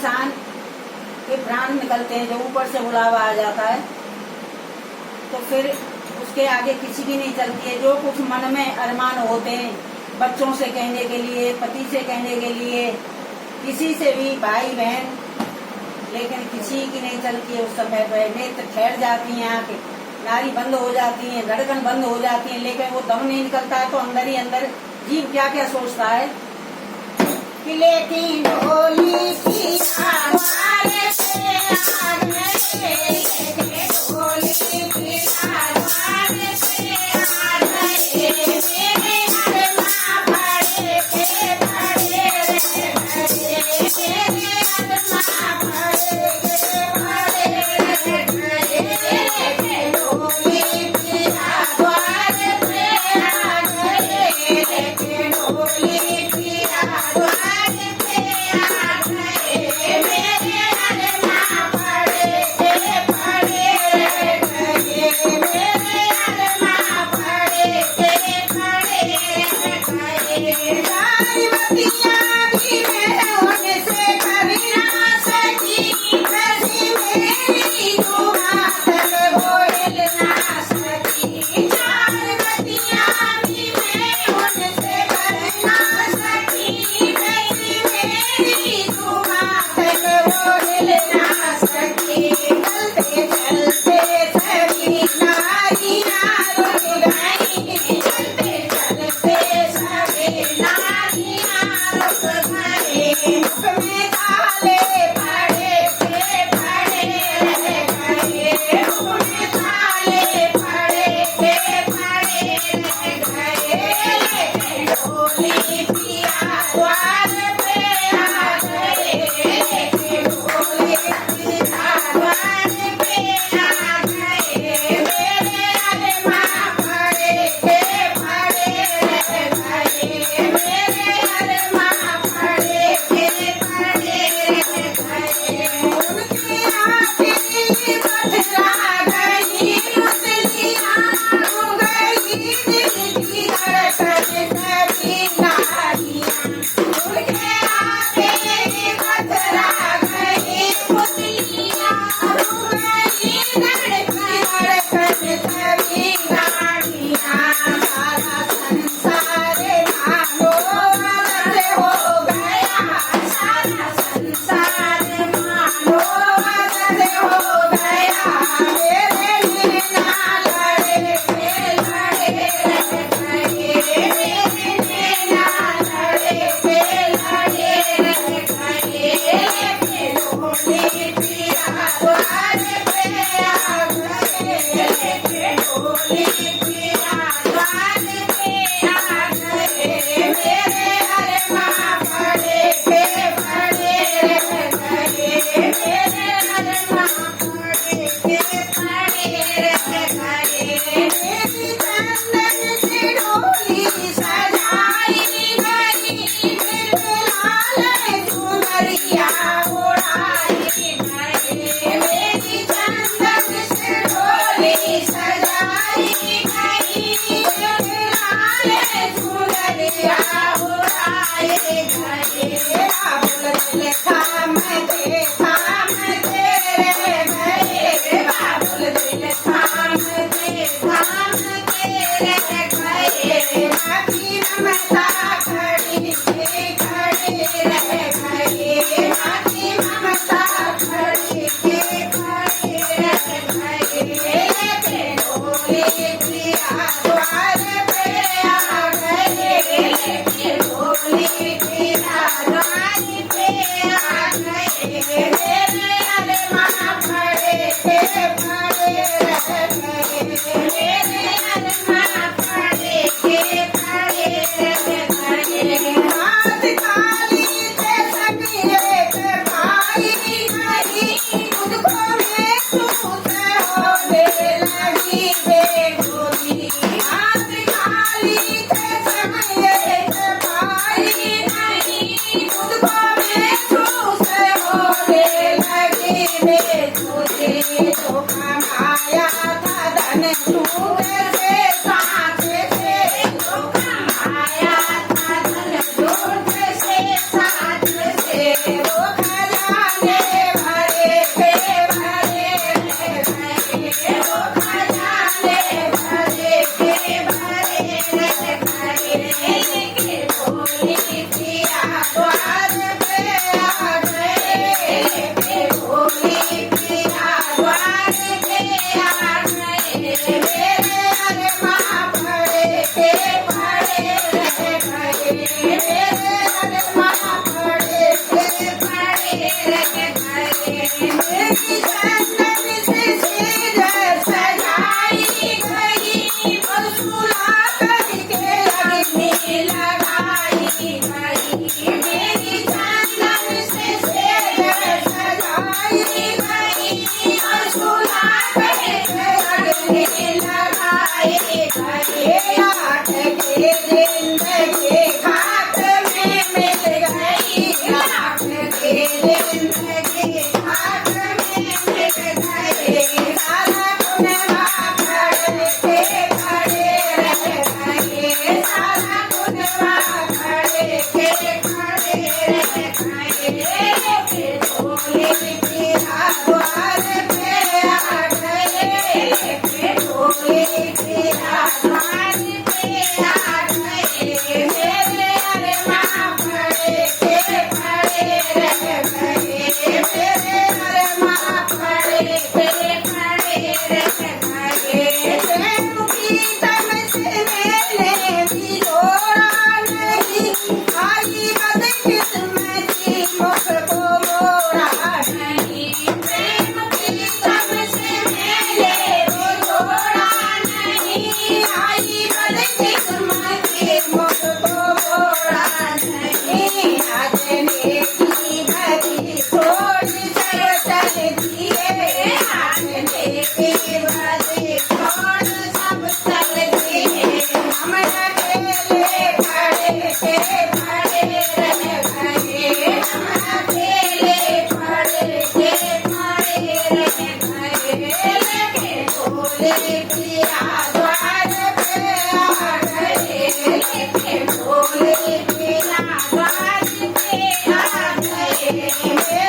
इंसान के प्राण निकलते हैं, जो ऊपर से बुलावा आ जाता है, तो फिर उसके आगे किसी की नहीं चलती है। जो कुछ मन में अरमान होते हैं, बच्चों से कहने के लिए, पति से कहने के लिए, किसी से भी, भाई बहन, लेकिन किसी की नहीं चलती है। उस समय पर नेत्र ठहर जाती हैं, आंखें, नाड़ी बंद हो जाती हैं, धड़कन बंद हो जाती है, लेकिन वो दम नहीं निकलता है। तो अंदर ही अंदर जीव क्या क्या सोचता है कि लेकिन ढोली की आवाज़ से आ गए, लेकिन ढोली की आवाज़ से आ गए, मेरे अरमा बड़े के बड़े रह गए, मेरे अरमा बड़े के बड़े रह गए, लेकिन ढोली की आवाज़ से आ गए, लेकिन ढोली की आवाज़ से आ गए, मेरे अरमा बड़े के बड़े रह गए, मेरे अरमा बड़े के बड़े रह गए। राजवतियाँ भी मैं उनसे कभी ना सकी, हंसी मेरी धुआंधार बोल ना सकी। राजवतियाँ भी मैं उनसे कभी ना सकी, हंसी मेरी धुआंधार बोल ना सकी। चलते चलते सभी नारियाँ रुक गईं, चलते चलते सभी नारियाँ रुक गईं, मुख में ताले पड़े के पड़े रह गए, मुख में ताले पड़े के पड़े रह गए, लेकिन ढोली की आवाज़ पे आ गए, लेकिन ढोली की आवाज़ पे आ गए, मेरे अरमा बड़े के बड़े रह गए, मेरे अरमा बड़े के बड़े रह गए। उनकी आँखें पथरा गई, उंगलियाँ हो गई, दिल की धड़कन सभी नारियाँ, उनके आँखें पथरा गई, उंगलियाँ हो गई, दिल की धड़कन सभी नारियाँ। सारा संसार मानो मगन हो गया, सारा संसार मानो मगन हो गया, मेरे नैना लड़े के लड़े रह गए, मेरे नैना लड़े के लड़े रह गए, लेकिन ढोली की आवाज़ पे आ गए, लेकिन ढोली की आवाज़ पे आ गए, मेरे अरमा बड़े के बड़े रह गए, मेरे अरमा बड़े के बड़े रह गए। मेरी चंदन से ढोली सजाई गई, मेरे लाल चुनरिया उड़ाई गई, मेरी चंदन से ढोली सजाई गई, मेरे लाल चुनरिया उड़ाई गई। बाबुल दिल थाम दे रह गए, बाबुल दिल थाम दे रह गए, बाकी ममता खड़ी के खड़े रह गए, बाकी ममता खड़ी के खड़े रह गए, लेकिन ढोली की आवाज़ पे आ गए, लेकिन ढोली की आवाज़ पे आ गए, मेरे अरमा बड़े के बड़े रह गए, मेरे अरमा बड़े के बड़े रह गए। हाथ खाली थे सभी एक भाई नहीं, मुझको महसूस होने लगी बेगुनी। हाथ खाली थे सभी एक भाई नहीं, मुझको महसूस होने जिंदगी घाट में मिट गए सारा कुनवा खड़े के खड़े रह गए सारा कुनवा खड़े के खड़े रह गए ढोली पिया द्वार पे आ गए ढोली पिया द्वार पे आ गए मेरे अरमा खड़े के खड़े रह गए मेरे अरमा खड़े के खड़े रह गए प्रेम की तम से मेरे भी जोड़ा नहीं आई बदकिस्मती मुख को मोड़ा नहीं प्रेम की तम से मेरे भी जोड़ा नहीं आई बदकिस्मती मुख को मोड़ा नहीं आजने की भरी छोड़ चल दिए आजने की भरी छोड़ सब चल दिए हम अकेले खड़े के खड़े रह गए हम अकेले खड़े के खड़े रह गए लेके ढोली पिया द्वार पे आ गए लेके ढोली पिया द्वार पे आ गए